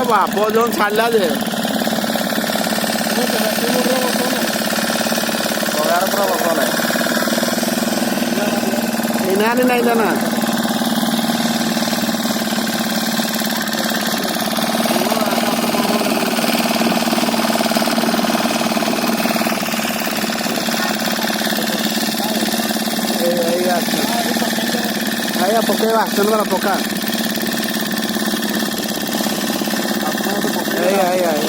ବାପ ଯୋଉ ଛାଡ଼ିଲା ଯେ ପଗାର ପୁରା ବସ ନାହିଁ ଏଇନାନି ନାଇଁ ତା ନା ଆଜ୍ଞା ପକେଇବା ଆକ୍ସନ୍ କର ପକା ଆଜ୍ଞା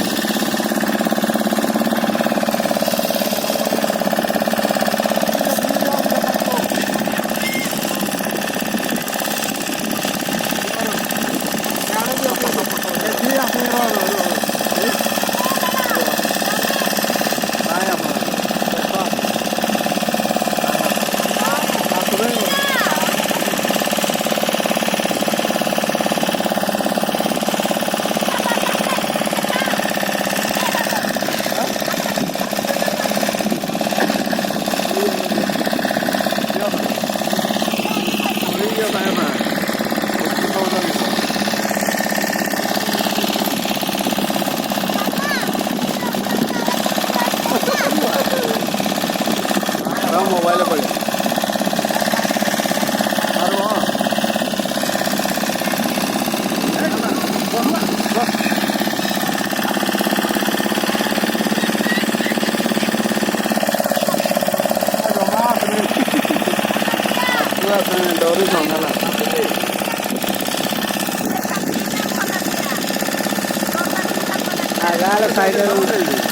मोबाइल पड़े डोरी संगला आगाड़ साइड